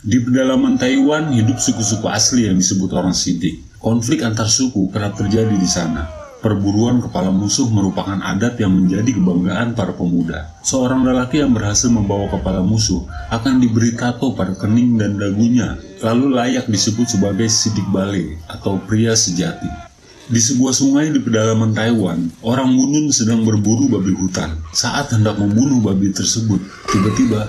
Di pedalaman Taiwan hidup suku-suku asli yang disebut orang Sidik. Konflik antar suku kerap terjadi di sana. Perburuan kepala musuh merupakan adat yang menjadi kebanggaan para pemuda. Seorang lelaki yang berhasil membawa kepala musuh akan diberi tato pada kening dan dagunya, lalu layak disebut sebagai Sidik Bale atau pria sejati. Di sebuah sungai di pedalaman Taiwan, orang Bunun sedang berburu babi hutan. Saat hendak membunuh babi tersebut, tiba-tiba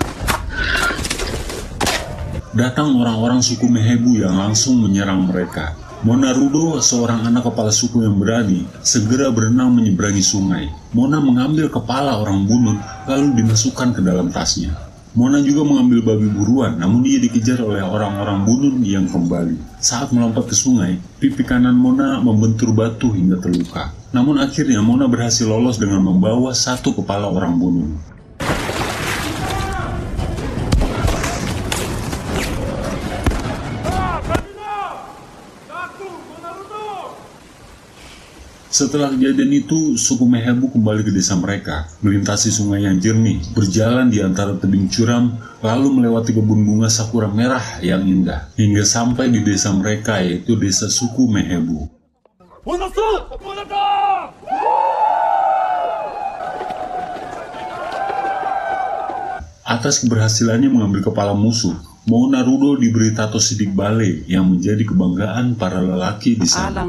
datang orang-orang suku Mehebu yang langsung menyerang mereka. Mona Rudo, seorang anak kepala suku yang berani, segera berenang menyeberangi sungai. Mona mengambil kepala orang Bunun lalu dimasukkan ke dalam tasnya. Mona juga mengambil babi buruan, namun ia dikejar oleh orang-orang Bunun yang kembali. Saat melompat ke sungai, pipi kanan Mona membentur batu hingga terluka. Namun akhirnya Mona berhasil lolos dengan membawa satu kepala orang Bunun. Setelah kejadian itu, suku Mehebu kembali ke desa mereka, melintasi sungai yang jernih, berjalan di antara tebing curam, lalu melewati kebun bunga sakura merah yang indah, hingga sampai di desa mereka, yaitu desa suku Mehebu. Atas keberhasilannya mengambil kepala musuh, Mona Rudo diberi tato Sidik Bale yang menjadi kebanggaan para lelaki di sana.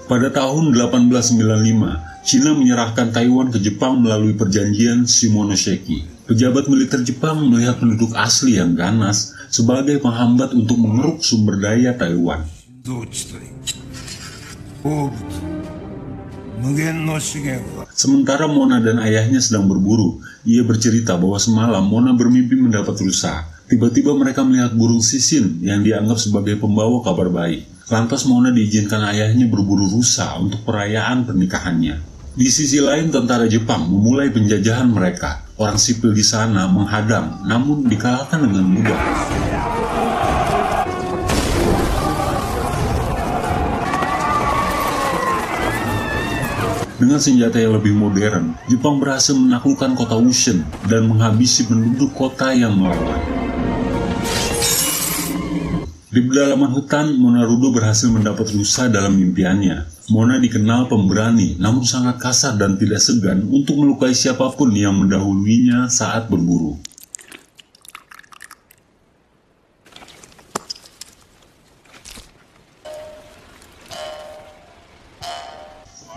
Pada tahun 1895, Cina menyerahkan Taiwan ke Jepang melalui perjanjian Shimonoseki. Pejabat militer Jepang melihat penduduk asli yang ganas sebagai penghambat untuk mengeruk sumber daya Taiwan. Sementara Mona dan ayahnya sedang berburu, ia bercerita bahwa semalam Mona bermimpi mendapat rusa. Tiba-tiba mereka melihat burung sisin yang dianggap sebagai pembawa kabar baik. Lantas Mona diizinkan ayahnya berburu rusa untuk perayaan pernikahannya. Di sisi lain, tentara Jepang memulai penjajahan mereka. Orang sipil di sana menghadang, namun dikalahkan dengan mudah. Dengan senjata yang lebih modern, Jepang berhasil menaklukkan kota Wushen dan menghabisi penduduk kota yang melawan. Di pedalaman hutan, Mona Rudo berhasil mendapat rusa dalam mimpiannya. Mona dikenal pemberani, namun sangat kasar dan tidak segan untuk melukai siapapun yang mendahuluinya saat berburu.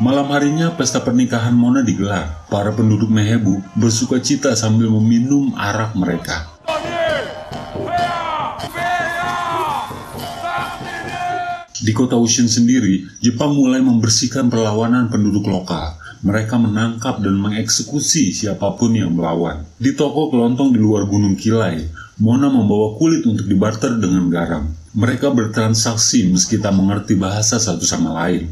Malam harinya, pesta pernikahan Mona digelar. Para penduduk Mehebu bersukacita sambil meminum arak mereka. Di kota Wushen sendiri, Jepang mulai membersihkan perlawanan penduduk lokal. Mereka menangkap dan mengeksekusi siapapun yang melawan. Di toko kelontong di luar Gunung Kilai, Mona membawa kulit untuk dibarter dengan garam. Mereka bertransaksi meski tak mengerti bahasa satu sama lain.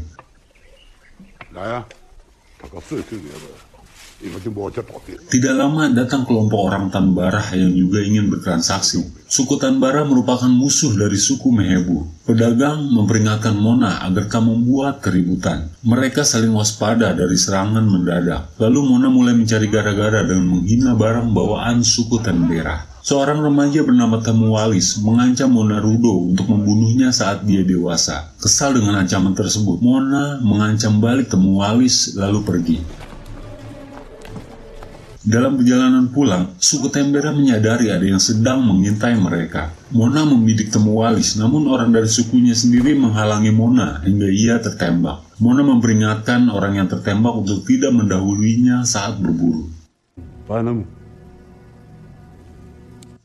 Tidak lama datang kelompok orang Tanbara yang juga ingin bertransaksi. Suku Tanbara merupakan musuh dari suku Mehebu. Pedagang memperingatkan Mona agar tak membuat keributan. Mereka saling waspada dari serangan mendadak. Lalu Mona mulai mencari gara-gara dengan menghina barang bawaan suku Tanbara. Seorang remaja bernama Tamuwalis mengancam Mona Rudo untuk membunuhnya saat dia dewasa. Kesal dengan ancaman tersebut, Mona mengancam balik Tamuwalis lalu pergi. Dalam perjalanan pulang, suku Tanbara menyadari ada yang sedang mengintai mereka. Mona membidik Tamuwalis, namun orang dari sukunya sendiri menghalangi Mona hingga ia tertembak. Mona memperingatkan orang yang tertembak untuk tidak mendahuluinya saat berburu.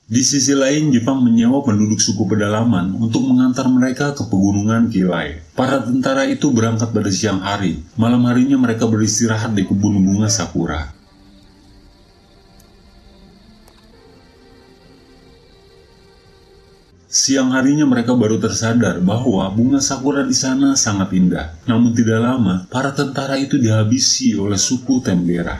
Di sisi lain, Jepang menyewa penduduk suku pedalaman untuk mengantar mereka ke pegunungan Kilai. Para tentara itu berangkat pada siang hari. Malam harinya mereka beristirahat di kebun bunga sakura. Siang harinya mereka baru tersadar bahwa bunga sakura di sana sangat indah. Namun tidak lama, para tentara itu dihabisi oleh suku Tanbara.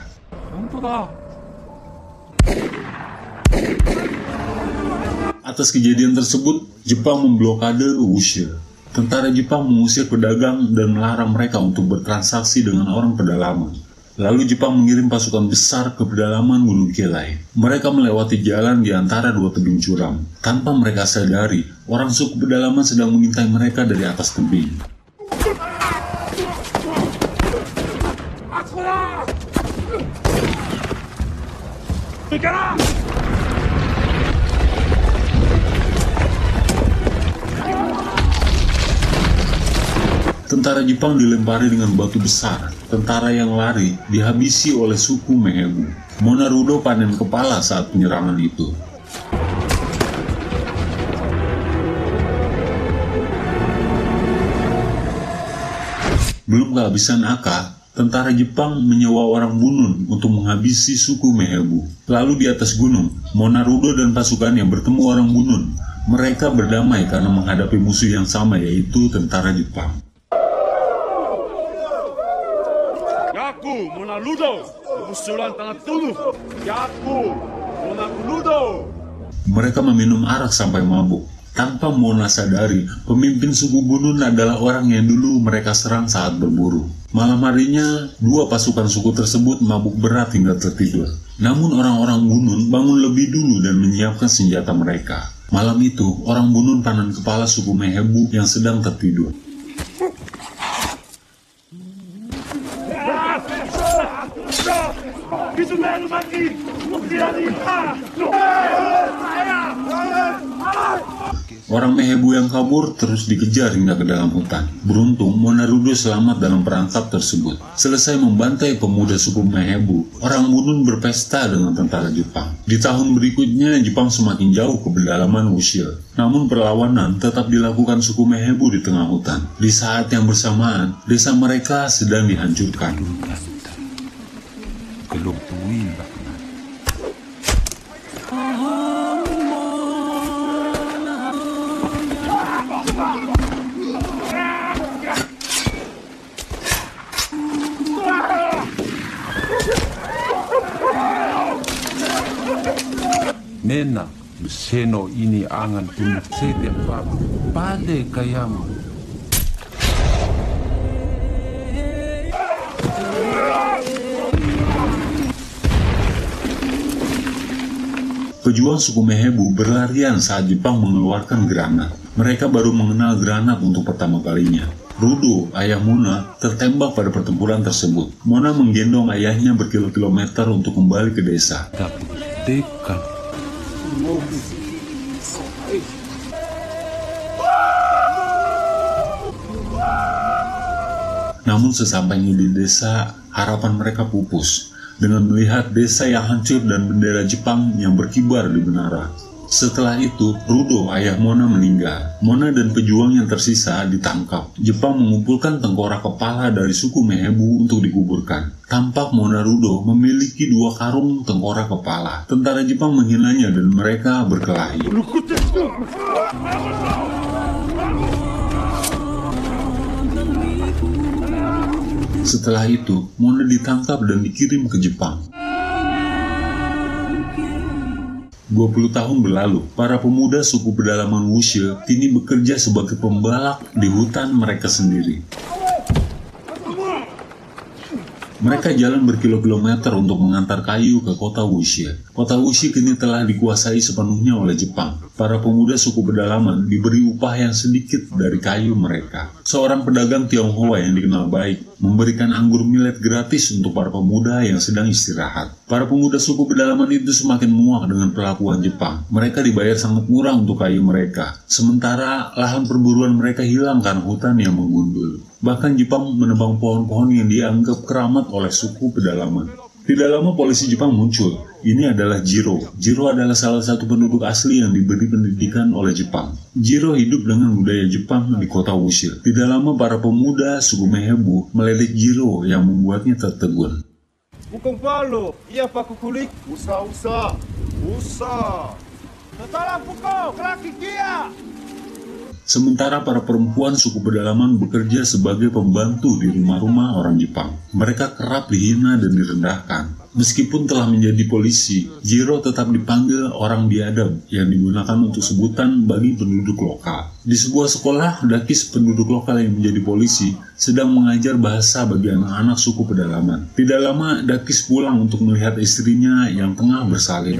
Atas kejadian tersebut, Jepang memblokade Wushe. Tentara Jepang mengusir pedagang dan melarang mereka untuk bertransaksi dengan orang pedalaman. Lalu Jepang mengirim pasukan besar ke pedalaman Gunung Kelai. Mereka melewati jalan di antara dua tebing curam. Tanpa mereka sadari, orang suku pedalaman sedang mengintai mereka dari atas tebing. Tentara Jepang dilempari dengan batu besar. Tentara yang lari dihabisi oleh suku Mehebu. Monarudo panen kepala saat penyerangan itu. Belum kehabisan akal, tentara Jepang menyewa orang Bunun untuk menghabisi suku Mehebu. Lalu di atas gunung, Monarudo dan pasukannya bertemu orang Bunun. Mereka berdamai karena menghadapi musuh yang sama, yaitu tentara Jepang. Yaku Monarudo, usulan tanah tuluh. Yaku Monarudo. Mereka meminum arak sampai mabuk. Tanpa Mona sadari, pemimpin suku Bunun adalah orang yang dulu mereka serang saat berburu. Malam harinya, dua pasukan suku tersebut mabuk berat hingga tertidur. Namun orang-orang Bunun bangun lebih dulu dan menyiapkan senjata mereka. Malam itu, orang Bunun panen kepala suku Mehebu yang sedang tertidur. Orang Mehebu yang kabur terus dikejar hingga ke dalam hutan. Beruntung, Monarudo selamat dalam perangkap tersebut. Selesai membantai pemuda suku Mehebu, orang Bunun berpesta dengan tentara Jepang. Di tahun berikutnya, Jepang semakin jauh ke pedalaman Wushil. Namun perlawanan tetap dilakukan suku Mehebu di tengah hutan. Di saat yang bersamaan, desa mereka sedang dihancurkan. Nena, seno ini angan tunduk setiap bab. Pada kayamu. Pejuang suku Mehebu berlarian saat Jepang mengeluarkan granat. Mereka baru mengenal granat untuk pertama kalinya. Rudo, ayah Mona, tertembak pada pertempuran tersebut. Mona menggendong ayahnya berkilo-kilometer untuk kembali ke desa. Dekat. Namun sesampainya di desa, harapan mereka pupus dengan melihat desa yang hancur dan bendera Jepang yang berkibar di menara. Setelah itu, Rudo, ayah Mona, meninggal. Mona dan pejuang yang tersisa ditangkap. Jepang mengumpulkan tengkorak kepala dari suku Mehebu untuk dikuburkan. Tampak Monarudo memiliki 2 karung tengkorak kepala. Tentara Jepang menghinanya dan mereka berkelahi. Setelah itu, Mona ditangkap dan dikirim ke Jepang. 20 tahun berlalu, para pemuda suku pedalaman Wushil kini bekerja sebagai pembalak di hutan mereka sendiri. Mereka jalan berkilo-kilometer untuk mengantar kayu ke kota Wuxi. Kota Wuxi kini telah dikuasai sepenuhnya oleh Jepang. Para pemuda suku pedalaman diberi upah yang sedikit dari kayu mereka. Seorang pedagang Tionghoa yang dikenal baik memberikan anggur millet gratis untuk para pemuda yang sedang istirahat. Para pemuda suku pedalaman itu semakin muak dengan perlakuan Jepang. Mereka dibayar sangat murah untuk kayu mereka. Sementara lahan perburuan mereka hilang karena hutan yang menggundul. Bahkan Jepang menebang pohon-pohon yang dianggap keramat oleh suku pedalaman. Tidak lama polisi Jepang muncul. Ini adalah Jiro. Jiro adalah salah satu penduduk asli yang diberi pendidikan oleh Jepang. Jiro hidup dengan budaya Jepang di kota Wuxi. Tidak lama para pemuda suku Mehebu meledek Jiro yang membuatnya tertegun. Bukan palo, ia pakukulik. Usa. Tolong pukul, kelaki dia. Sementara para perempuan suku pedalaman bekerja sebagai pembantu di rumah-rumah orang Jepang. Mereka kerap dihina dan direndahkan. Meskipun telah menjadi polisi, Jiro tetap dipanggil orang biadab yang digunakan untuk sebutan bagi penduduk lokal. Di sebuah sekolah, Dakis penduduk lokal yang menjadi polisi sedang mengajar bahasa bagi anak-anak suku pedalaman. Tidak lama, Dakis pulang untuk melihat istrinya yang tengah bersalin.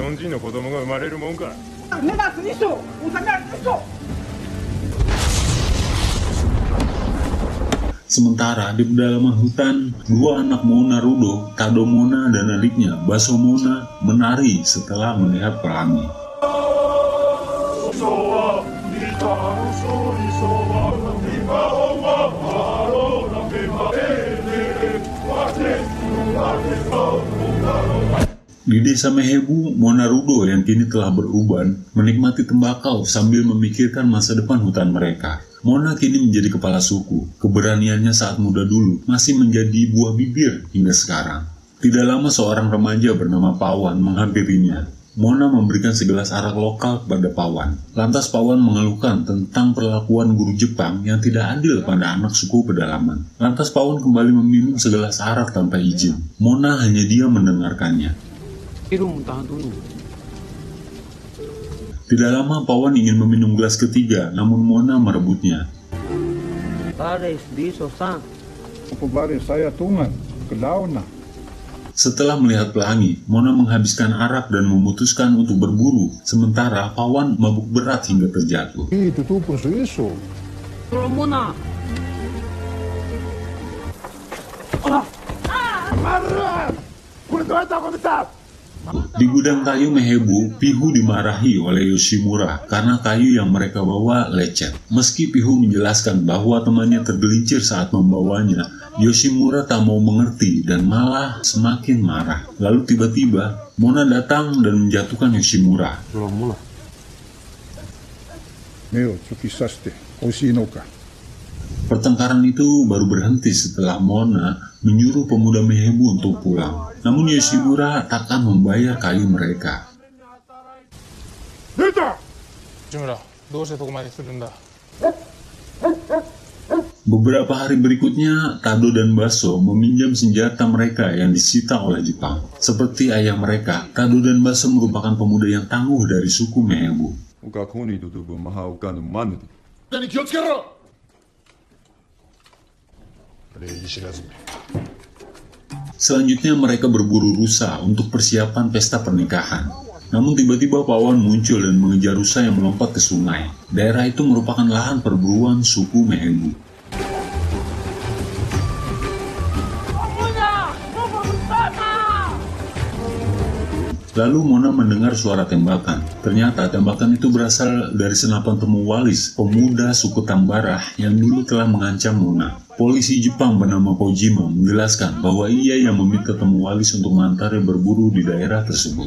Sementara di pedalaman hutan, dua anak Mona Rudo, Tado Mona dan adiknya Baso Mona menari setelah melihat pelangi. Di desa Mehebu, Mona Rudo yang kini telah beruban menikmati tembakau sambil memikirkan masa depan hutan mereka. Mona kini menjadi kepala suku. Keberaniannya saat muda dulu masih menjadi buah bibir hingga sekarang. Tidak lama seorang remaja bernama Pawan menghampirinya. Mona memberikan segelas arak lokal kepada Pawan. Lantas Pawan mengeluhkan tentang perlakuan guru Jepang yang tidak adil pada anak suku pedalaman. Lantas Pawan kembali meminum segelas arak tanpa izin. Mona hanya diam mendengarkannya. Tidak lama Pawan ingin meminum gelas ketiga, namun Mona merebutnya. Setelah melihat pelangi, Mona menghabiskan arak dan memutuskan untuk berburu, sementara Pawan mabuk berat hingga terjatuh. Di gudang kayu Mehebu, Pihu dimarahi oleh Yoshimura karena kayu yang mereka bawa lecet. Meski Pihu menjelaskan bahwa temannya tergelincir saat membawanya, Yoshimura tak mau mengerti dan malah semakin marah. Lalu tiba-tiba, Mona datang dan menjatuhkan Yoshimura. Pertengkaran itu baru berhenti setelah Mona menyuruh pemuda Mehebu untuk pulang. Namun Yoshimura takkan membayar kayu mereka. Beberapa hari berikutnya, Tado dan Baso meminjam senjata mereka yang disita oleh Jepang. Seperti ayah mereka, Tado dan Baso merupakan pemuda yang tangguh dari suku Mehebu. Selanjutnya mereka berburu rusa untuk persiapan pesta pernikahan. Namun tiba-tiba Pawan muncul dan mengejar rusa yang melompat ke sungai. Daerah itu merupakan lahan perburuan suku Mehebu. Lalu Mona mendengar suara tembakan. Ternyata tembakan itu berasal dari senapan Temu Walis, pemuda suku Tambarah yang dulu telah mengancam Mona. Polisi Jepang bernama Kojima menjelaskan bahwa ia yang meminta Temu Walis untuk mengantarnya berburu di daerah tersebut.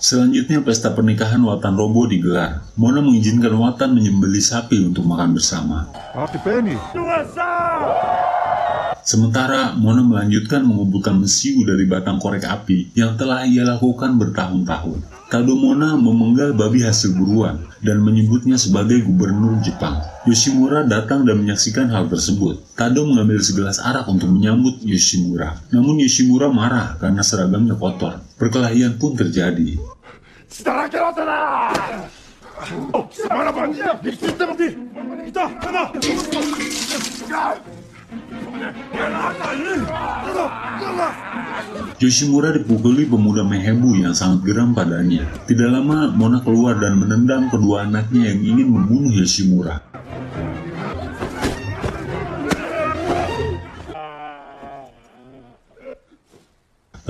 Selanjutnya pesta pernikahan Watan Robo digelar. Mona mengizinkan Watan menyembelih sapi untuk makan bersama. Sementara Mona melanjutkan mengumpulkan mesiu dari batang korek api yang telah ia lakukan bertahun-tahun. Tado Mona memenggal babi hasil buruan dan menyebutnya sebagai gubernur Jepang. Yoshimura datang dan menyaksikan hal tersebut. Tado mengambil segelas arak untuk menyambut Yoshimura. Namun Yoshimura marah karena seragamnya kotor. Perkelahian pun terjadi. Yoshimura dipukuli pemuda Mehebu yang sangat geram padanya. Tidak lama Mona keluar dan menendang kedua anaknya yang ingin membunuh Yoshimura.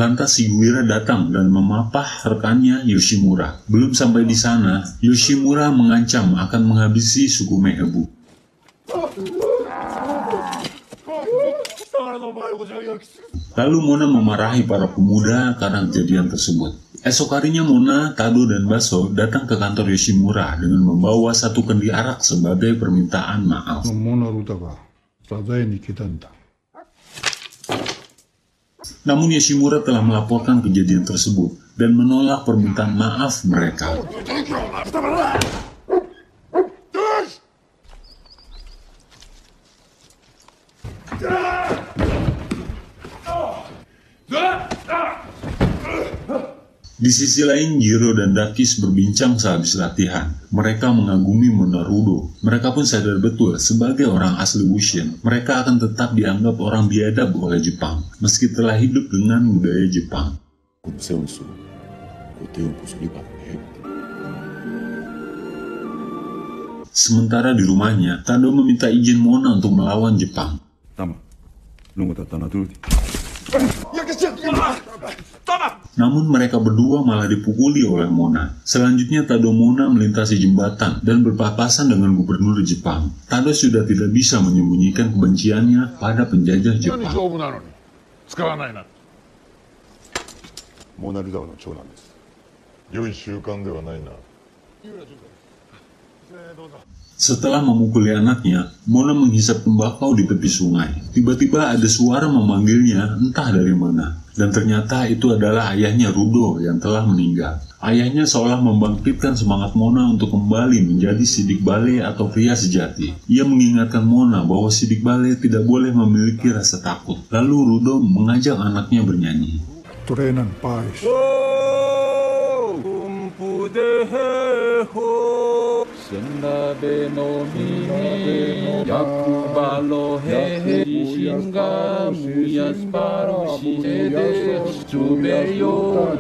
Lantas Shiguera datang dan memapah rekannya Yoshimura. Belum sampai di sana, Yoshimura mengancam akan menghabisi suku Mehebu. Lalu Mona memarahi para pemuda karena kejadian tersebut. Esok harinya Mona, Tado, dan Baso datang ke kantor Yoshimura dengan membawa 1 kendi arak sebagai permintaan maaf. Namun Yoshimura telah melaporkan kejadian tersebut dan menolak permintaan maaf mereka. Di sisi lain, Jiro dan Dakis berbincang sehabis latihan. Mereka mengagumi Monarudo. Mereka pun sadar betul sebagai orang asli Wushin, mereka akan tetap dianggap orang biadab oleh Jepang, meski telah hidup dengan budaya Jepang. Sementara di rumahnya, Tado meminta izin Mona untuk melawan Jepang. Namun mereka berdua malah dipukuli oleh Mona. Selanjutnya Tado Mona melintasi jembatan dan berpapasan dengan gubernur Jepang. Tado sudah tidak bisa menyembunyikan kebenciannya pada penjajah Jepang. Setelah memukuli anaknya, Mona menghisap tembakau di tepi sungai. Tiba-tiba ada suara memanggilnya entah dari mana. Dan ternyata itu adalah ayahnya Rudo yang telah meninggal. Ayahnya seolah membangkitkan semangat Mona untuk kembali menjadi sidik bale atau pria sejati. Ia mengingatkan Mona bahwa sidik bale tidak boleh memiliki rasa takut. Lalu Rudo mengajak anaknya bernyanyi. Sendabe no mimi, yakubalo he, shinga muyas paru shide, tsubeyo.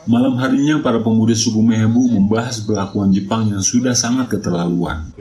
Malam harinya para pemuda suku Mehebu membahas perlakuan Jepang yang sudah sangat keterlaluan.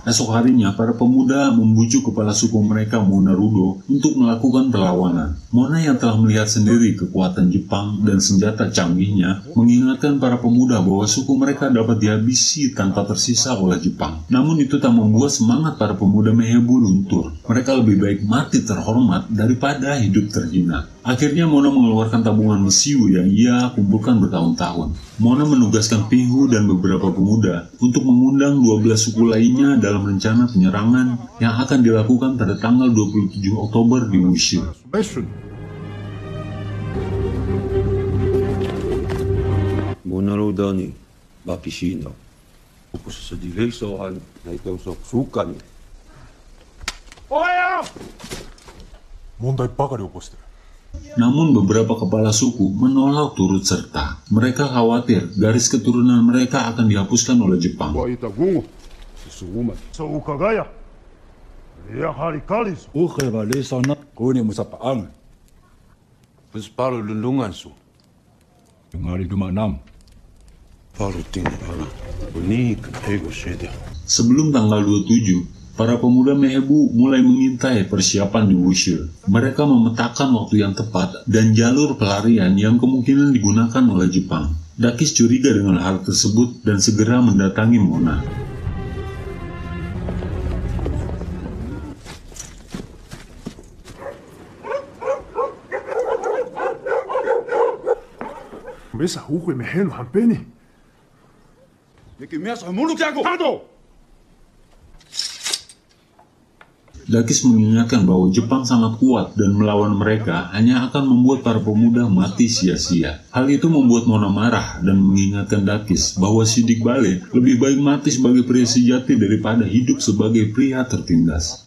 Esok harinya, para pemuda membujuk kepala suku mereka Monarudo untuk melakukan perlawanan. Mona yang telah melihat sendiri kekuatan Jepang dan senjata canggihnya, mengingatkan para pemuda bahwa suku mereka dapat dihabisi tanpa tersisa oleh Jepang. Namun itu tak membuat semangat para pemuda Mehebu luntur. Mereka lebih baik mati terhormat daripada hidup terhina. Akhirnya Mona mengeluarkan tabungan mesiu yang ia kumpulkan bertahun-tahun. Mona menugaskan Pingu dan beberapa pemuda untuk mengundang 12 suku lainnya dalam rencana penyerangan yang akan dilakukan pada tanggal 27 Oktober di Wushu. Monarudo ni Bapishino. Fokus sa divisohan na ito sa sukan. Oya! Mondai bakari okoshite. Namun beberapa kepala suku menolak turut serta. Mereka khawatir garis keturunan mereka akan dihapuskan oleh Jepang. Sebelum tanggal 27, para pemuda Mehebu mulai mengintai persiapan di Wushu. Mereka memetakan waktu yang tepat dan jalur pelarian yang kemungkinan digunakan oleh Jepang. Dakis curiga dengan hal tersebut dan segera mendatangi Mona. Dakis mengingatkan bahwa Jepang sangat kuat dan melawan mereka hanya akan membuat para pemuda mati sia-sia. Hal itu membuat Mona marah dan mengingatkan Dakis bahwa sidik bale lebih baik mati sebagai pria sejati daripada hidup sebagai pria tertindas.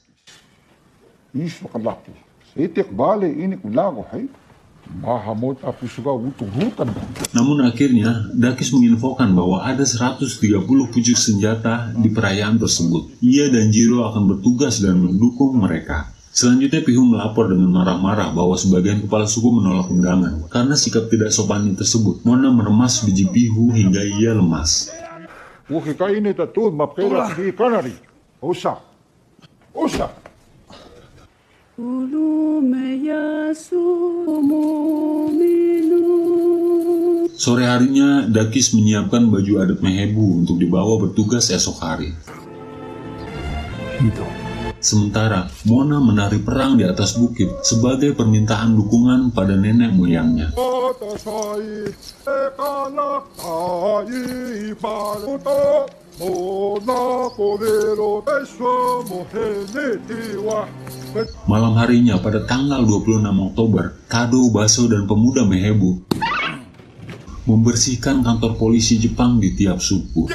Namun akhirnya, Dakis menginfokan bahwa ada 130 pucuk senjata di perayaan tersebut. Ia dan Jiro akan bertugas dan mendukung mereka. Selanjutnya Pihu melapor dengan marah-marah bahwa sebagian kepala suku menolak undangan. Karena sikap tidak sopannya tersebut, Mona meremas biji Pihu hingga ia lemas. Sore harinya, Dakis menyiapkan baju adat Mehebu untuk dibawa bertugas esok hari. Sementara, Mona menari perang di atas bukit sebagai permintaan dukungan pada nenek moyangnya. Malam harinya pada tanggal 26 Oktober, Tado, Baso, dan pemuda Mehebu membersihkan kantor polisi Jepang di tiap suku.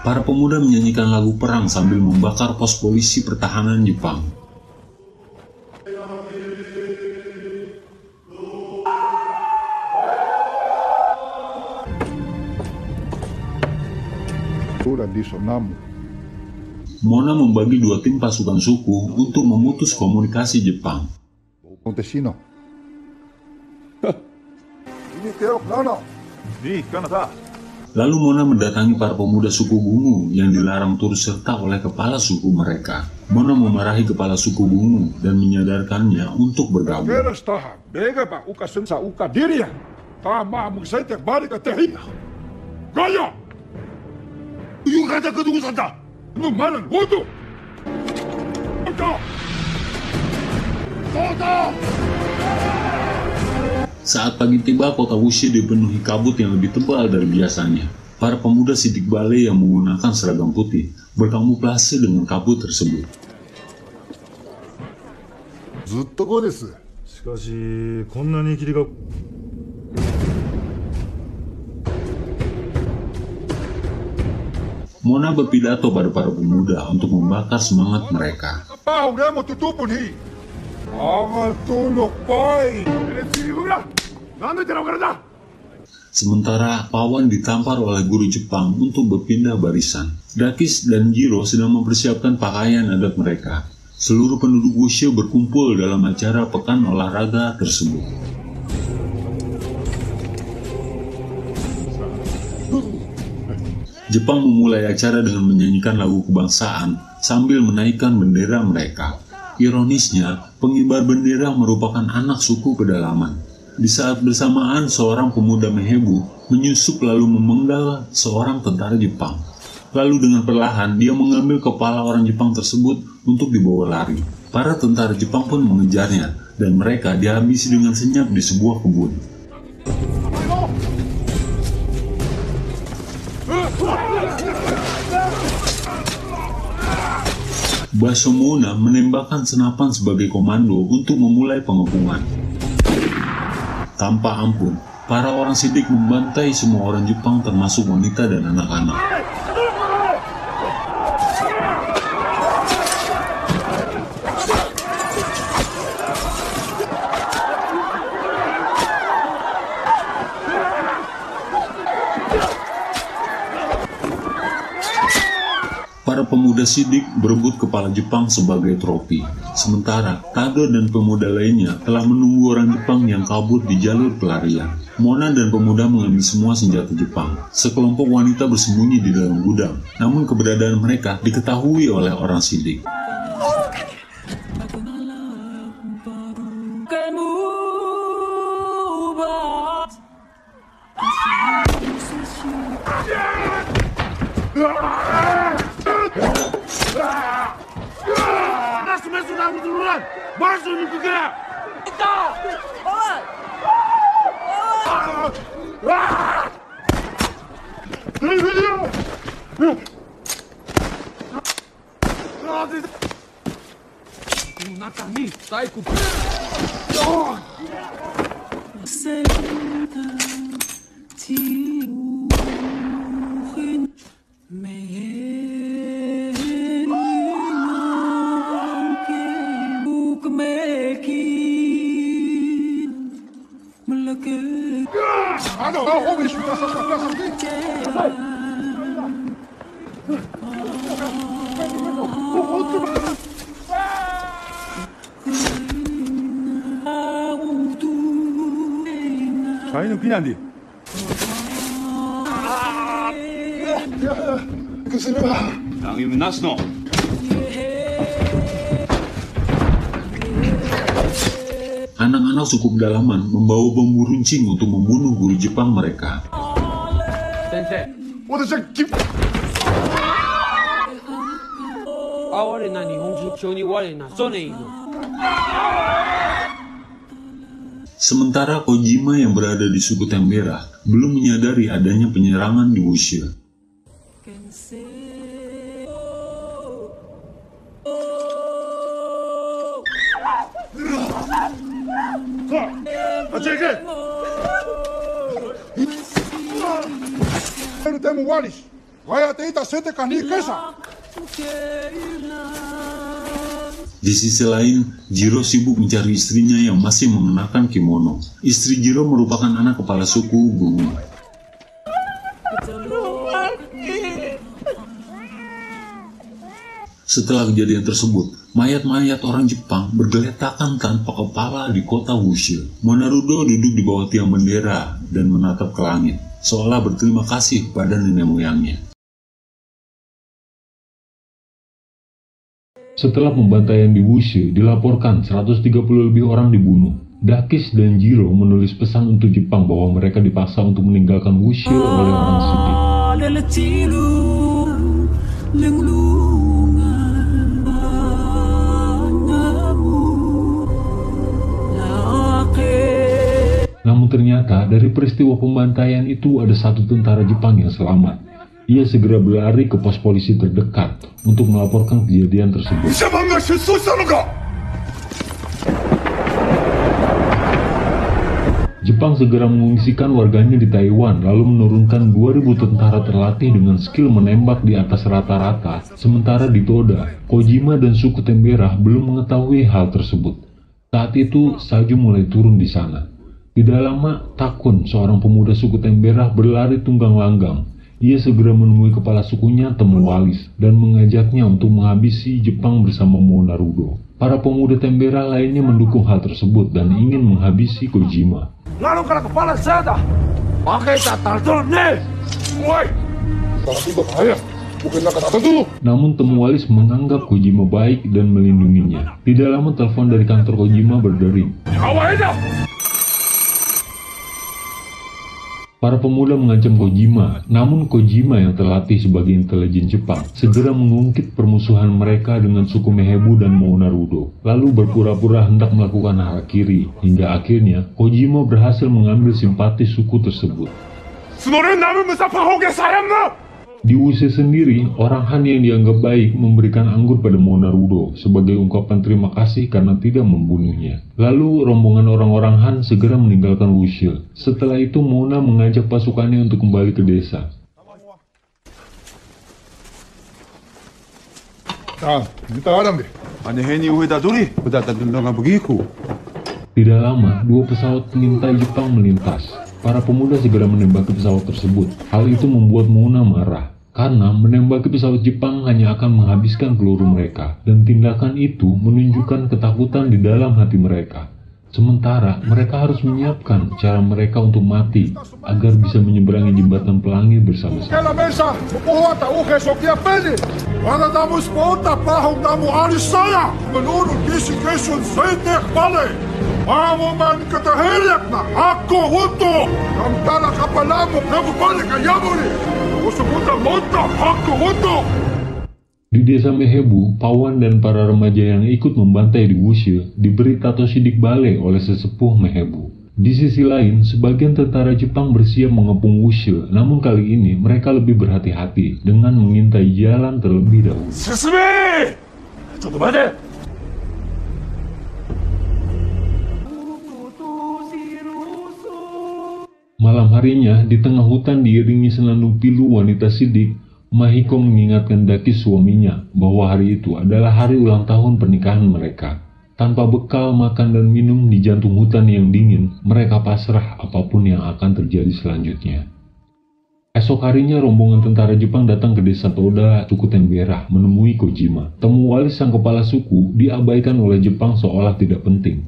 Para pemuda menyanyikan lagu perang sambil membakar pos polisi pertahanan Jepang. Mona membagi dua tim pasukan suku untuk memutus komunikasi Jepang. Lalu Mona mendatangi para pemuda suku Gungu yang dilarang turut serta oleh kepala suku mereka. Mona memarahi kepala suku Gungu dan menyadarkannya untuk bergabung. Saat pagi tiba, kota Wuxi dipenuhi kabut yang lebih tebal dari biasanya. Para pemuda sidik bale yang menggunakan seragam putih berkamuflase dengan kabut tersebut. Mona berpidato pada para pemuda untuk membakar semangat mereka. Sementara Pawan ditampar oleh guru Jepang untuk berpindah barisan. Dakis dan Jiro sedang mempersiapkan pakaian adat mereka. Seluruh penduduk Wuxi berkumpul dalam acara pekan olahraga tersebut. Jepang memulai acara dengan menyanyikan lagu kebangsaan sambil menaikkan bendera mereka. Ironisnya, pengibar bendera merupakan anak suku pedalaman. Di saat bersamaan, seorang pemuda Mehebu menyusup lalu memenggal seorang tentara Jepang. Lalu dengan perlahan, dia mengambil kepala orang Jepang tersebut untuk dibawa lari. Para tentara Jepang pun mengejarnya, dan mereka dihabisi dengan senyap di sebuah kebun. Baso Mona menembakkan senapan sebagai komando untuk memulai pengepungan. Tanpa ampun, para orang sidik membantai semua orang Jepang termasuk wanita dan anak-anak. Para pemuda sidik berebut kepala Jepang sebagai trofi. Sementara, Tado dan pemuda lainnya telah menunggu orang Jepang yang kabur di jalur pelarian. Mona dan pemuda mengambil semua senjata Jepang. Sekelompok wanita bersembunyi di dalam gudang, namun keberadaan mereka diketahui oleh orang sidik. 저희는 그냥 뒤. Yang Nasno. Anak-anak suku pedalaman membawa bambu runcing untuk membunuh guru Jepang mereka. Sementara Kojima yang berada di suku Tembera belum menyadari adanya penyerangan di Wuxia. Di sisi lain, Jiro sibuk mencari istrinya yang masih mengenakan kimono. Istri Jiro merupakan anak kepala suku Gungu. Setelah kejadian tersebut, mayat-mayat orang Jepang bergeletakan tanpa kepala di kota Wuxia. Monarudo duduk di bawah tiang bendera dan menatap ke langit, seolah berterima kasih pada nenek moyangnya. Setelah pembantaian di Wuxia, dilaporkan 130 lebih orang dibunuh. Dakis dan Jiro menulis pesan untuk Jepang bahwa mereka dipaksa untuk meninggalkan Wuxia oleh orang Sidi. Namun ternyata dari peristiwa pembantaian itu ada satu tentara Jepang yang selamat. Ia segera berlari ke pos polisi terdekat untuk melaporkan kejadian tersebut. Jepang segera mengungsikan warganya di Taiwan, lalu menurunkan 2.000 tentara terlatih dengan skill menembak di atas rata-rata. Sementara di Toda, Kojima dan suku Tembera belum mengetahui hal tersebut. Saat itu, salju mulai turun di sana. Tidak lama, Takun, seorang pemuda suku Tembera, berlari tunggang langgang. Ia segera menemui kepala sukunya, Temuwalis, dan mengajaknya untuk menghabisi Jepang bersama Monarudo. Para pemuda Tembera lainnya mendukung hal tersebut dan ingin menghabisi Kojima. Lalu kalau kepala saya dah, pakai tatar dulu nih. Woi, namun Temuwalis menganggap Kojima baik dan melindunginya. Tidak lama telepon dari kantor Kojima berdering. Para pemuda mengancam Kojima, namun Kojima yang terlatih sebagai intelijen Jepang segera mengungkit permusuhan mereka dengan suku Mehebu dan Monarudo, lalu berpura-pura hendak melakukan harakiri, hingga akhirnya Kojima berhasil mengambil simpati suku tersebut. Di Wuxia sendiri, orang Han yang dianggap baik memberikan anggur pada Monarudo sebagai ungkapan terima kasih karena tidak membunuhnya. Lalu rombongan orang-orang Han segera meninggalkan Wuxia. Setelah itu Mona mengajak pasukannya untuk kembali ke desa. Tidak lama, dua pesawat pengintai Jepang melintas. Para pemuda segera menembaki pesawat tersebut. Hal itu membuat Mona marah, karena menembaki pesawat Jepang hanya akan menghabiskan peluru mereka, dan tindakan itu menunjukkan ketakutan di dalam hati mereka. Sementara mereka harus menyiapkan cara mereka untuk mati, agar bisa menyeberangi jembatan pelangi bersama-sama. Di desa Mehebu, Pawan dan para remaja yang ikut membantai di Wuxia diberi tato sidik bale oleh sesepuh Mehebu. Di sisi lain, sebagian tentara Jepang bersiap mengepung Wuxia, namun kali ini mereka lebih berhati-hati dengan mengintai jalan terlebih dahulu. Malam harinya, di tengah hutan diiringi senandung pilu wanita sidik, Mahiko mengingatkan Dakis suaminya bahwa hari itu adalah hari ulang tahun pernikahan mereka. Tanpa bekal makan dan minum di jantung hutan yang dingin, mereka pasrah apapun yang akan terjadi selanjutnya. Esok harinya rombongan tentara Jepang datang ke desa Toda, suku Tenbera, menemui Kojima. Temu Walis sang kepala suku diabaikan oleh Jepang seolah tidak penting.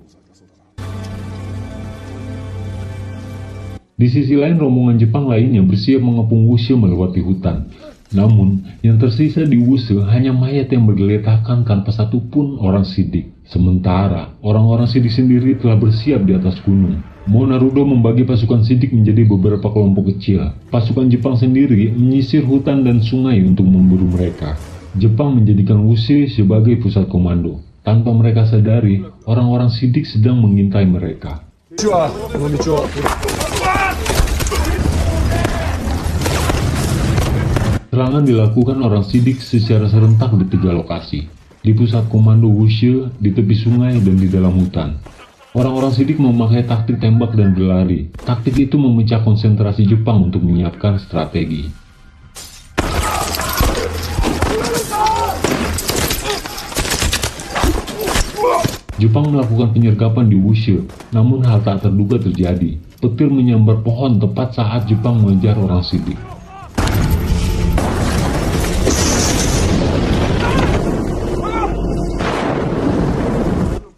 Di sisi lain, rombongan Jepang lainnya bersiap mengepung Wushe melewati hutan. Namun, yang tersisa di Wushe hanya mayat yang bergeletakan tanpa satupun orang Sidik. Sementara, orang-orang Sidik sendiri telah bersiap di atas gunung. Monarudo membagi pasukan Sidik menjadi beberapa kelompok kecil. Pasukan Jepang sendiri menyisir hutan dan sungai untuk memburu mereka. Jepang menjadikan Wushe sebagai pusat komando. Tanpa mereka sadari, orang-orang Sidik sedang mengintai mereka. Serangan dilakukan orang Sidik secara serentak di 3 lokasi. Di pusat komando Wushe, di tepi sungai, dan di dalam hutan. Orang-orang Sidik memakai taktik tembak dan berlari. Taktik itu memecah konsentrasi Jepang untuk menyiapkan strategi. Jepang melakukan penyergapan di Wushe, namun hal tak terduga terjadi. Petir menyambar pohon tepat saat Jepang mengejar orang Sidik.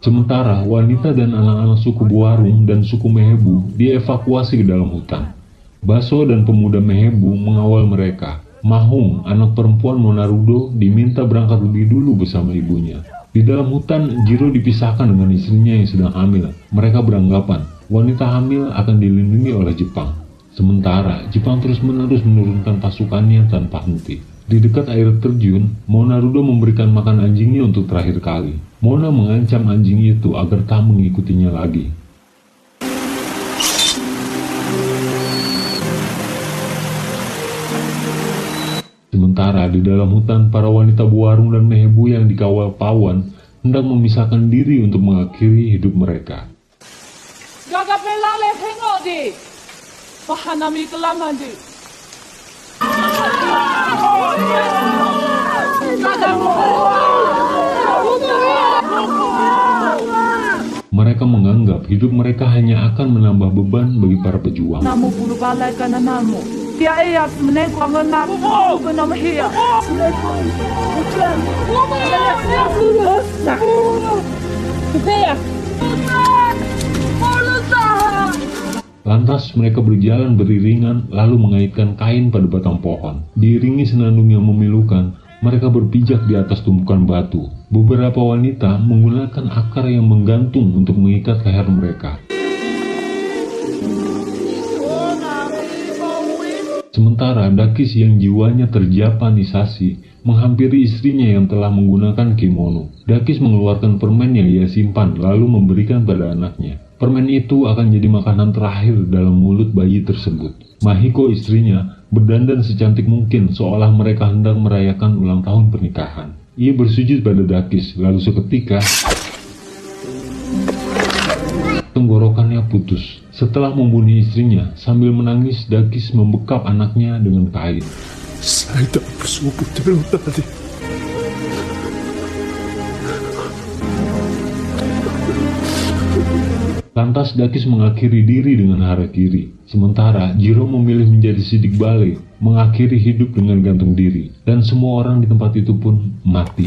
Sementara, wanita dan anak-anak suku Boarung dan suku Mehebu dievakuasi ke dalam hutan. Baso dan pemuda Mehebu mengawal mereka. Mahung, anak perempuan Monarudo, diminta berangkat lebih dulu bersama ibunya. Di dalam hutan, Jiro dipisahkan dengan istrinya yang sedang hamil. Mereka beranggapan wanita hamil akan dilindungi oleh Jepang. Sementara, Jepang terus-menerus menurunkan pasukannya tanpa henti. Di dekat air terjun, Monarudo memberikan makan anjingnya untuk terakhir kali. Mona mengancam anjing itu agar tak mengikutinya lagi. Sementara di dalam hutan, para wanita Boarung dan Mehebu yang dikawal Pawan hendak memisahkan diri untuk mengakhiri hidup mereka. Mereka menganggap hidup mereka hanya akan menambah beban bagi para pejuang. Lantas mereka berjalan beriringan lalu mengaitkan kain pada batang pohon. Diiringi senandung yang memilukan, mereka berpijak di atas tumpukan batu. Beberapa wanita menggunakan akar yang menggantung untuk mengikat leher mereka. Sementara Dakis yang jiwanya terjapanisasi menghampiri istrinya yang telah menggunakan kimono. Dakis mengeluarkan permen yang ia simpan lalu memberikan pada anaknya. Permen itu akan jadi makanan terakhir dalam mulut bayi tersebut. Mahiko istrinya berdandan secantik mungkin seolah mereka hendak merayakan ulang tahun pernikahan. Ia bersujud pada Dakis, lalu seketika tenggorokannya putus. Setelah membunuh istrinya, sambil menangis Dakis membekap anaknya dengan kain. Saya tak bersumpah tadi. Lantas Dakis mengakhiri diri dengan harakiri. Sementara Jiro memilih menjadi sidik bale, mengakhiri hidup dengan gantung diri. Dan semua orang di tempat itu pun mati.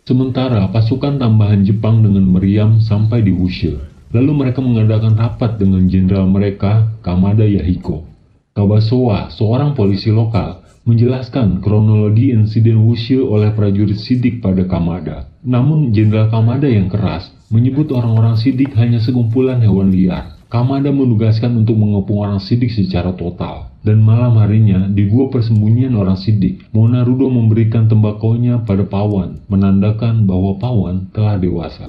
Sementara pasukan tambahan Jepang dengan meriam sampai di Wushe. Lalu mereka mengadakan rapat dengan jenderal mereka, Kamada Yahiko. Kabasowa, seorang polisi lokal, menjelaskan kronologi insiden Wushe oleh prajurit Sidik pada Kamada. Namun Jenderal Kamada yang keras menyebut orang-orang Sidik hanya sekumpulan hewan liar. Kamada menugaskan untuk mengepung orang Sidik secara total. Dan malam harinya di gua persembunyian orang Sidik, Monarudo memberikan tembakonya pada Pawan, menandakan bahwa Pawan telah dewasa.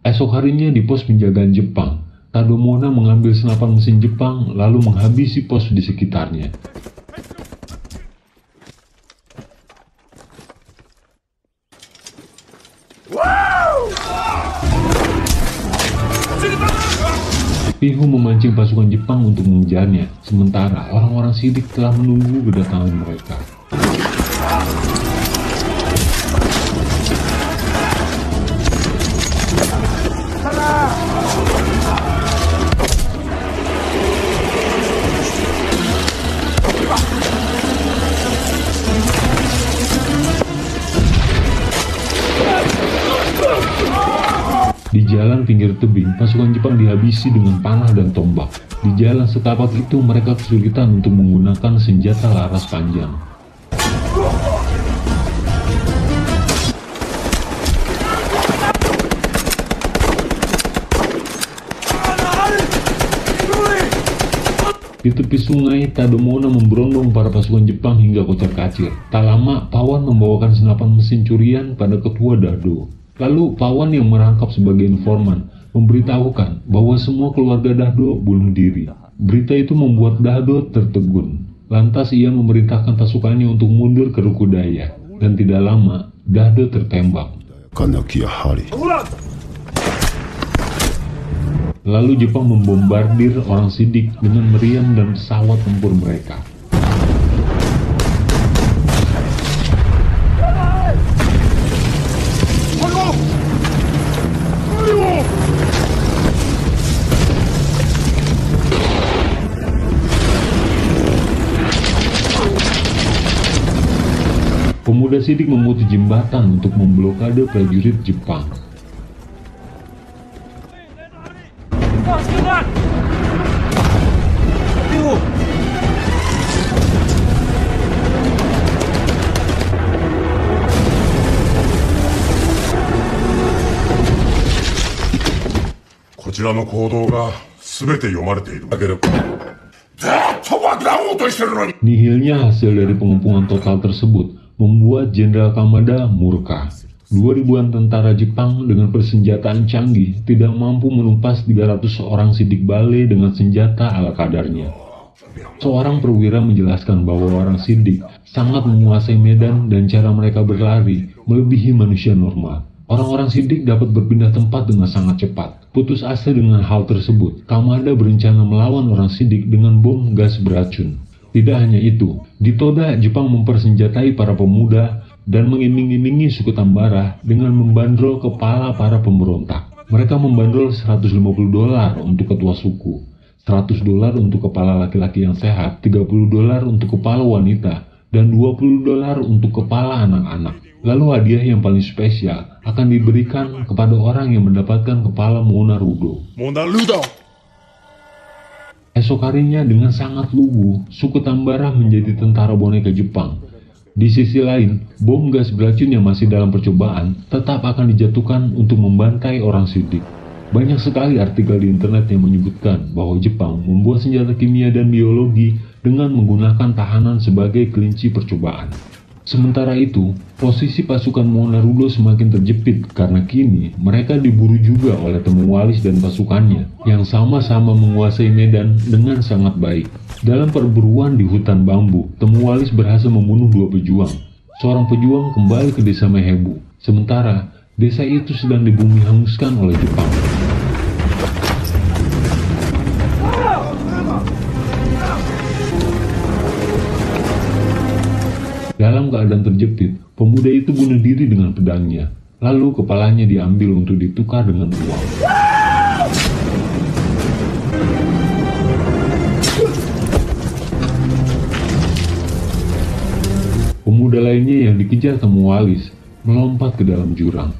Esok harinya di pos penjagaan Jepang, Tadomona mengambil senapan mesin Jepang lalu menghabisi pos di sekitarnya. Pihu memancing pasukan Jepang untuk mengejarnya, sementara orang-orang Siddiq telah menunggu kedatangan mereka. Di jalan pinggir tebing, pasukan Jepang dihabisi dengan panah dan tombak. Di jalan setapak itu, mereka kesulitan untuk menggunakan senjata laras panjang. Di tepi sungai, Tadamona memberondong para pasukan Jepang hingga kocar-kacir. Tak lama, Pawan membawakan senapan mesin curian pada ketua Dahdo. Lalu Pawan yang merangkap sebagai informan memberitahukan bahwa semua keluarga Dahdo bunuh diri. Berita itu membuat Dahdo tertegun. Lantas ia memerintahkan pasukannya untuk mundur ke Rukudaya. Dan tidak lama, Dahdo tertembak. Lalu Jepang membombardir orang Siddiq dengan meriam dan pesawat tempur mereka. Pemuda Siddiq memutus jembatan untuk memblokade prajurit Jepang. Nihilnya hasil dari pengepungan total tersebut membuat Jenderal Kamada murka. 2.000-an tentara Jepang dengan persenjataan canggih tidak mampu menumpas 300 orang Siddiq Bale dengan senjata ala kadarnya. Seorang perwira menjelaskan bahwa orang Siddiq sangat menguasai medan dan cara mereka berlari melebihi manusia normal. Orang-orang Siddiq dapat berpindah tempat dengan sangat cepat. Putus asa dengan hal tersebut, Kamada berencana melawan orang Siddiq dengan bom gas beracun. Tidak hanya itu, di Toda, Jepang mempersenjatai para pemuda dan mengiming-imingi suku Tambara dengan membandrol kepala para pemberontak. Mereka membandrol $150 untuk ketua suku, $100 untuk kepala laki-laki yang sehat, $30 untuk kepala wanita, dan $20 untuk kepala anak-anak. Lalu hadiah yang paling spesial akan diberikan kepada orang yang mendapatkan kepala Mona Rudo. Esok harinya dengan sangat lugu, suku Tambara menjadi tentara boneka Jepang. Di sisi lain, bom gas beracun yang masih dalam percobaan tetap akan dijatuhkan untuk membantai orang Siddiq. Banyak sekali artikel di internet yang menyebutkan bahwa Jepang membuat senjata kimia dan biologi dengan menggunakan tahanan sebagai kelinci percobaan. Sementara itu, posisi pasukan Mona Rudo semakin terjepit karena kini mereka diburu juga oleh Temuwalis dan pasukannya yang sama-sama menguasai medan dengan sangat baik. Dalam perburuan di hutan bambu, Temuwalis berhasil membunuh 2 pejuang. Seorang pejuang kembali ke desa Mehebu, sementara desa itu sedang dibumi hanguskan oleh Jepang. Dalam keadaan terjepit, pemuda itu bunuh diri dengan pedangnya. Lalu kepalanya diambil untuk ditukar dengan uang. Pemuda lainnya yang dikejar Temuwalis melompat ke dalam jurang.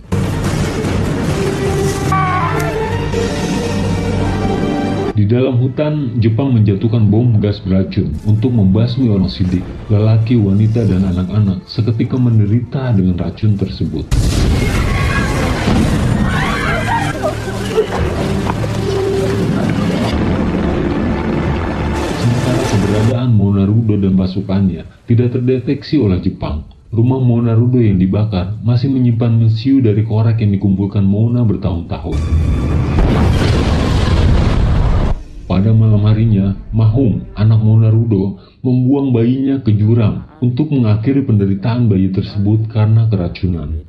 Di dalam hutan, Jepang menjatuhkan bom gas beracun untuk membasmi orang Siddiq. Lelaki, wanita, dan anak-anak seketika menderita dengan racun tersebut. Sementara keberadaan Mona Rudo dan pasukannya tidak terdeteksi oleh Jepang. Rumah Mona Rudo yang dibakar masih menyimpan mesiu dari korek yang dikumpulkan Mona bertahun-tahun. Pada malam harinya, Mahung, anak Mona Rudo, membuang bayinya ke jurang untuk mengakhiri penderitaan bayi tersebut karena keracunan.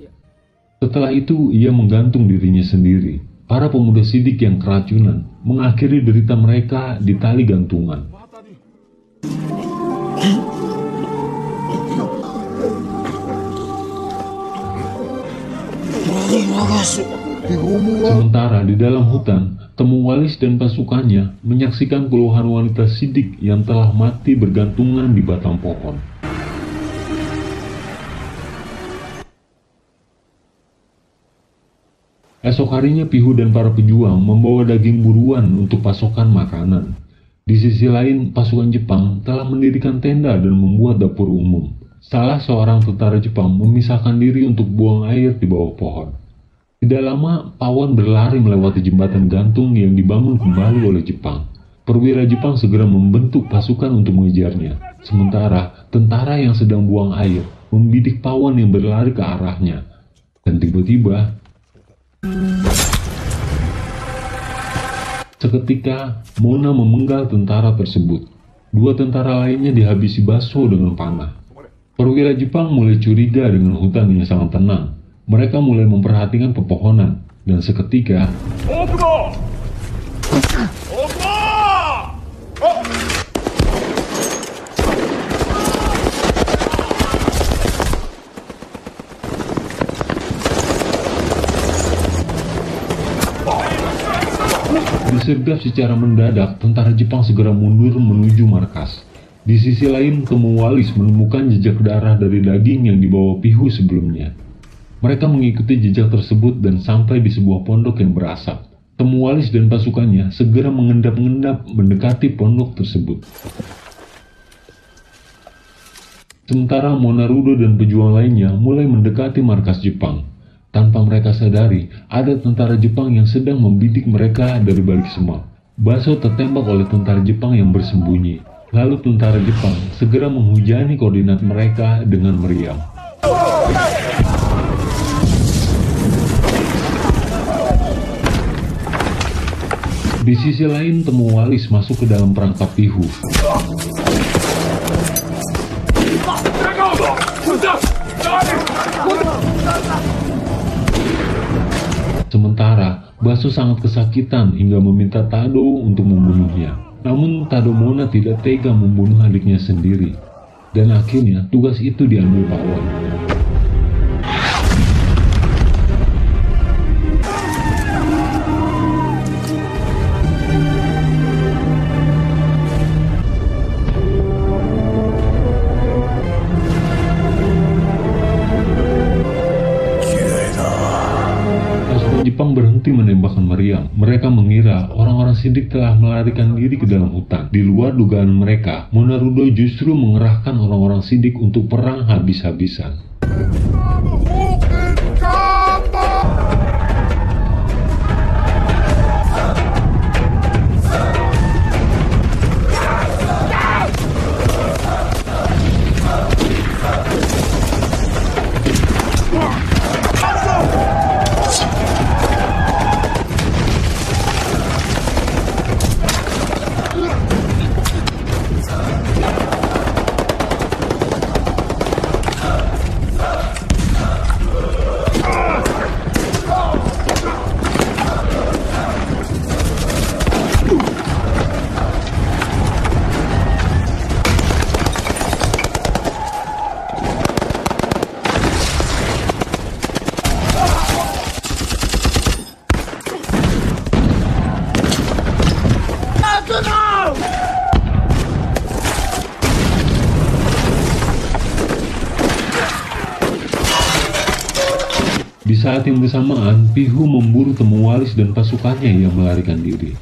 Setelah itu, ia menggantung dirinya sendiri. para pemuda Sidik yang keracunan mengakhiri derita mereka di tali gantungan. Sementara di dalam hutan, Temuwalis dan pasukannya menyaksikan puluhan wanita Sidik yang telah mati bergantungan di batang pohon. Esok harinya Pihu dan para pejuang membawa daging buruan untuk pasokan makanan. Di sisi lain, pasukan Jepang telah mendirikan tenda dan membuat dapur umum. Salah seorang tentara Jepang memisahkan diri untuk buang air di bawah pohon. Tidak lama, Pawan berlari melewati jembatan gantung yang dibangun kembali oleh Jepang. Perwira Jepang segera membentuk pasukan untuk mengejarnya. Sementara, tentara yang sedang buang air membidik Pawan yang berlari ke arahnya. Dan tiba-tiba, seketika Mona memenggal tentara tersebut. Dua tentara lainnya dihabisi baso dengan panah. Perwira Jepang mulai curiga dengan hutan yang sangat tenang. Mereka mulai memperhatikan pepohonan, dan seketika disergap secara mendadak, tentara Jepang segera mundur menuju markas. Di sisi lain, Temuwalis menemukan jejak darah dari daging yang dibawa Pihu sebelumnya. Mereka mengikuti jejak tersebut dan sampai di sebuah pondok yang berasap. Temuwalis dan pasukannya segera mengendap-endap mendekati pondok tersebut. Sementara Monarudo dan pejuang lainnya mulai mendekati markas Jepang. Tanpa mereka sadari, ada tentara Jepang yang sedang membidik mereka dari balik semak. Baso tertembak oleh tentara Jepang yang bersembunyi. Lalu tentara Jepang segera menghujani koordinat mereka dengan meriam. Di sisi lain, Temuwalis masuk ke dalam perangkap Pihu. Sementara, Baso sangat kesakitan hingga meminta Tado untuk membunuhnya. Namun, Tado Mona tidak tega membunuh adiknya sendiri. Dan akhirnya, tugas itu diambil Pawan. Jepang berhenti menembakkan meriam. Mereka mengira orang-orang Sidik telah melarikan diri ke dalam hutan. Di luar dugaan mereka, Monarudo justru mengerahkan orang-orang Sidik untuk perang habis-habisan. Di saat yang bersamaan, Pihu memburu Temuwalis dan pasukannya yang melarikan diri.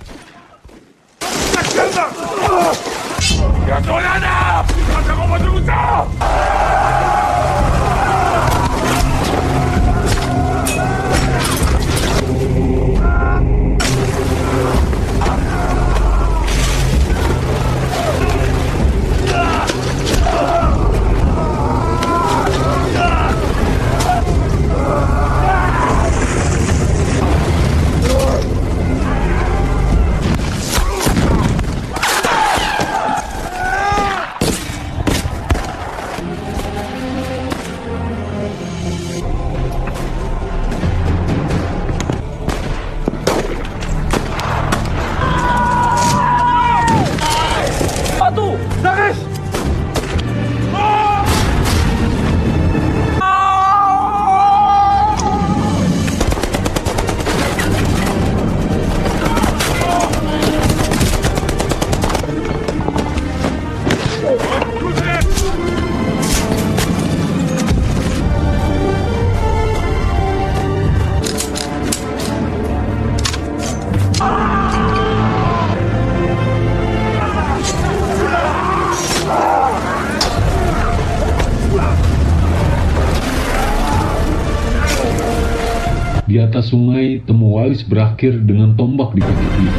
atas sungai, Temuwalis berakhir dengan tombak di kaki kiri.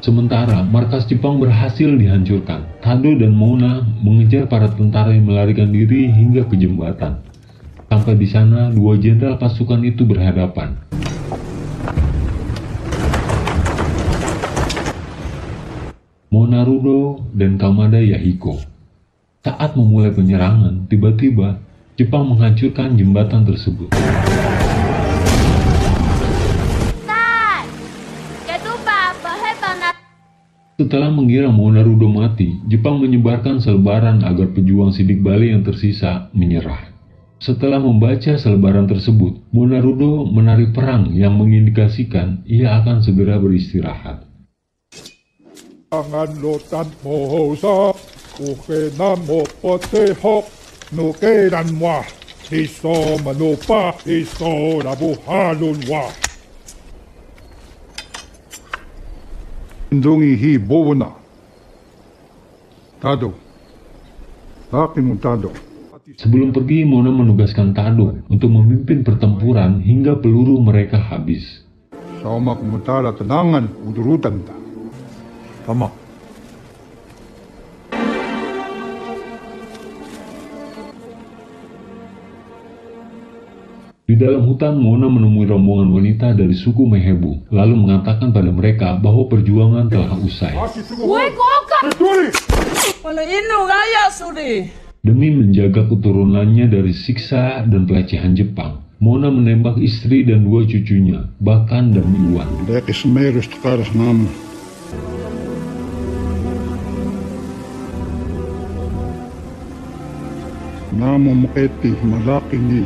Sementara, markas Jepang berhasil dihancurkan. Tado dan Mona mengejar para tentara yang melarikan diri hingga ke jembatan. Sampai di sana, dua jenderal pasukan itu berhadapan. Monarudo dan Kamada Yahiko. Saat memulai penyerangan, tiba-tiba Jepang menghancurkan jembatan tersebut. Setelah mengira Monarudo mati, Jepang menyebarkan selebaran agar pejuang Sidik Bale yang tersisa menyerah. Setelah membaca selebaran tersebut, Monarudo menari perang yang mengindikasikan ia akan segera beristirahat. Jangan lotan mohosa, ukenan mo potehok, nukeran wa, iso manupa, iso rabuhalun wa. Lindungi hibo na. Tado. Aking Tado. Sebelum pergi, Mona menugaskan Tado untuk memimpin pertempuran hingga peluru mereka habis. Sama kumutara tenangan udurutan ta. Tama. Di dalam hutan, Mona menemui rombongan wanita dari suku Mehebu, lalu mengatakan pada mereka bahwa perjuangan telah usai. Demi menjaga keturunannya dari siksa dan pelecehan Jepang, Mona menembak istri dan dua cucunya, Bakan dan Iwan. Dekis merus tekaras nama. Nama maketi malaki ni.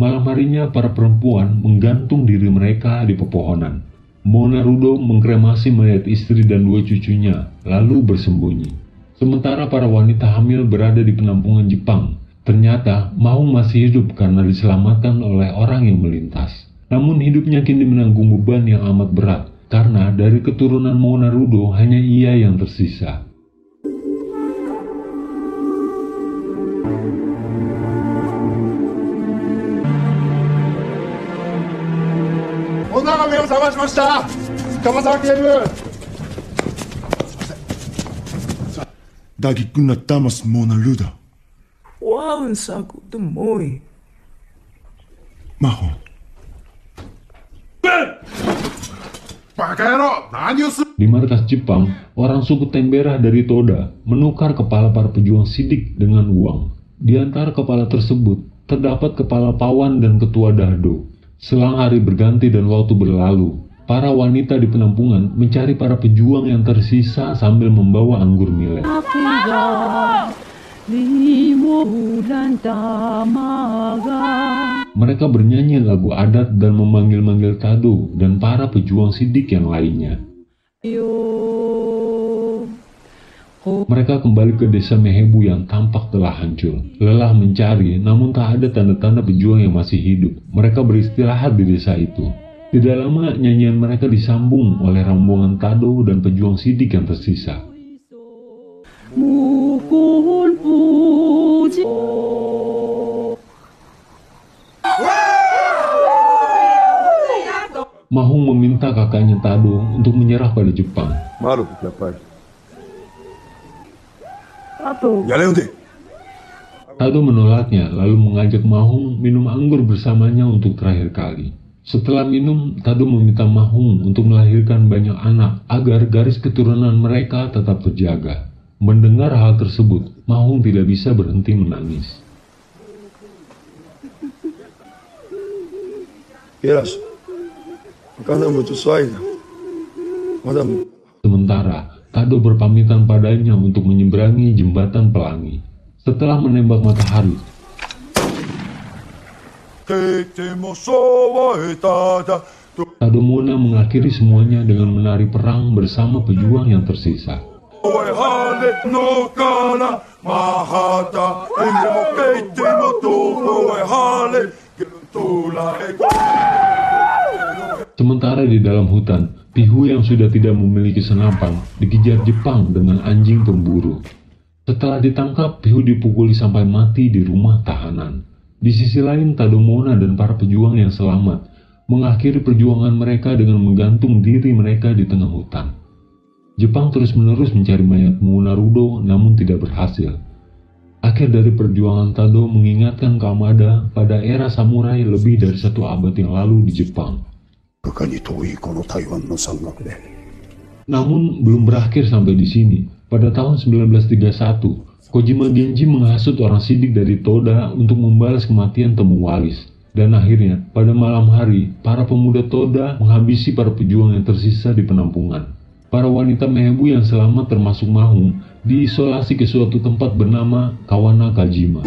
Malam harinya, para perempuan menggantung diri mereka di pepohonan. Monarudo mengkremasi mayat istri dan dua cucunya, lalu bersembunyi. Sementara para wanita hamil berada di penampungan Jepang. Ternyata, Mahung masih hidup karena diselamatkan oleh orang yang melintas. Namun hidupnya kini menanggung beban yang amat berat, karena dari keturunan Monarudo hanya ia yang tersisa. Dagi kuna tamas Monarudo. Waun saku temoy. Maho. Di markas Jepang, orang suku Tenbera dari Toda menukar kepala para pejuang Sidik dengan uang. Di antara kepala tersebut, terdapat kepala Pawan dan ketua Dado. Selang hari berganti dan waktu berlalu, para wanita di penampungan mencari para pejuang yang tersisa sambil membawa anggur milet. Mereka bernyanyi lagu adat dan memanggil-manggil Tado dan para pejuang Sidik yang lainnya. Mereka kembali ke desa Mehebu yang tampak telah hancur. Lelah mencari, namun tak ada tanda-tanda pejuang yang masih hidup. Mereka beristirahat di desa itu. Tidak lama, nyanyian mereka disambung oleh rombongan Tado dan pejuang Sidik yang tersisa. Mahung meminta kakaknya Tado untuk menyerah pada Jepang. Malu, siapa? Tado menolaknya, lalu mengajak Mahung minum anggur bersamanya untuk terakhir kali. Setelah minum, Tado meminta Mahung untuk melahirkan banyak anak agar garis keturunan mereka tetap terjaga. Mendengar hal tersebut, Mahung tidak bisa berhenti menangis. Yes. Sementara, Tado berpamitan padanya untuk menyeberangi jembatan pelangi. Setelah menembak matahari, Tadomona mengakhiri semuanya dengan menari perang bersama pejuang yang tersisa. Sementara di dalam hutan, Pihu yang sudah tidak memiliki senapan dikejar Jepang dengan anjing pemburu. Setelah ditangkap, Pihu dipukuli sampai mati di rumah tahanan. Di sisi lain, Tadomona dan para pejuang yang selamat mengakhiri perjuangan mereka dengan menggantung diri mereka di tengah hutan. Jepang terus-menerus mencari mayat Monarudo namun tidak berhasil. Akhir dari perjuangan Tado mengingatkan Kamada pada era samurai lebih dari 1 abad yang lalu di Jepang. Namun belum berakhir sampai di sini. Pada tahun 1931, Kojima Genji menghasut orang sidik dari Toda untuk membalas kematian Temu Walis. Dan akhirnya, pada malam hari, para pemuda Toda menghabisi para pejuang yang tersisa di penampungan. Para wanita Mehebu yang selamat termasuk Mahung diisolasi ke suatu tempat bernama Kawanakajima.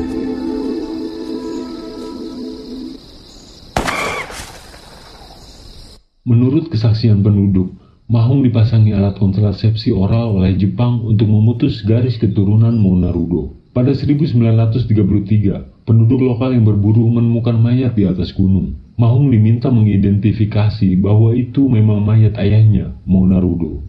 Menurut kesaksian penduduk, Mahung dipasangi alat kontrasepsi oral oleh Jepang untuk memutus garis keturunan Monarudo. Pada 1933, penduduk lokal yang berburu menemukan mayat di atas gunung. Mahung diminta mengidentifikasi bahwa itu memang mayat ayahnya, Monarudo.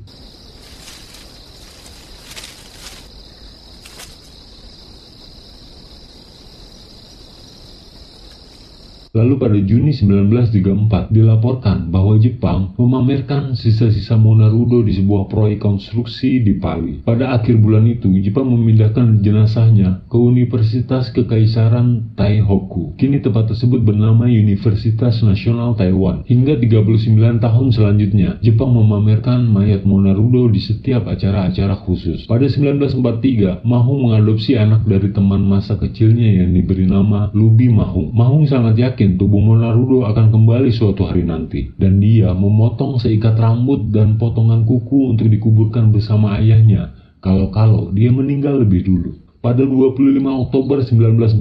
Lalu pada Juni 1934 dilaporkan bahwa Jepang memamerkan sisa-sisa Monarudo di sebuah proyek konstruksi di Pali. Pada akhir bulan itu, Jepang memindahkan jenazahnya ke Universitas Kekaisaran Taihoku. Kini tempat tersebut bernama Universitas Nasional Taiwan. Hingga 39 tahun selanjutnya, Jepang memamerkan mayat Monarudo di setiap acara-acara khusus. Pada 1943, Mahung mengadopsi anak dari teman masa kecilnya yang diberi nama Lubi Mahung. Mahung sangat yakin tubuh Monarudo akan kembali suatu hari nanti, dan dia memotong seikat rambut dan potongan kuku untuk dikuburkan bersama ayahnya kalau dia meninggal lebih dulu. Pada 25 Oktober 1945,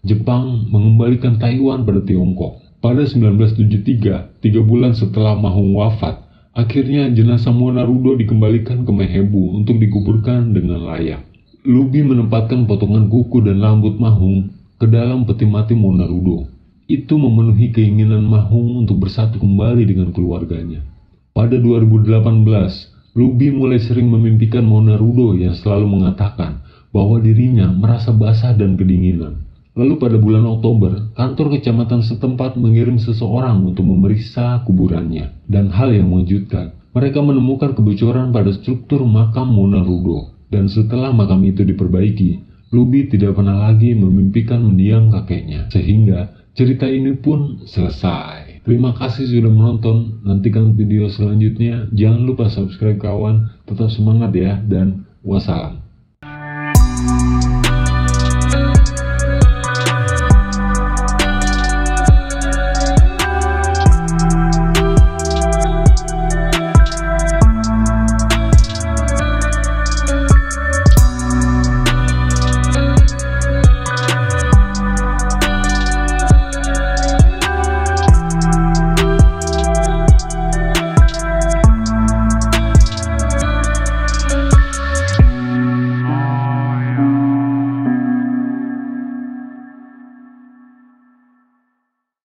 Jepang mengembalikan Taiwan pada Tiongkok. Pada 1973, 3 bulan setelah Mahung wafat, akhirnya jenazah Monarudo dikembalikan ke Mehebu untuk dikuburkan dengan layak. Lubi menempatkan potongan kuku dan rambut Mahung ke dalam peti mati Monarudo. Itu memenuhi keinginan Mahung untuk bersatu kembali dengan keluarganya. Pada 2018, Lubi mulai sering memimpikan Monarudo yang selalu mengatakan bahwa dirinya merasa basah dan kedinginan. Lalu pada bulan Oktober, kantor kecamatan setempat mengirim seseorang untuk memeriksa kuburannya. Dan hal yang mengejutkan, mereka menemukan kebocoran pada struktur makam Monarudo. Dan setelah makam itu diperbaiki, Lubi tidak pernah lagi memimpikan mendiang kakeknya, sehingga cerita ini pun selesai. Terima kasih sudah menonton, nantikan video selanjutnya. Jangan lupa subscribe kawan, tetap semangat ya, dan wassalam.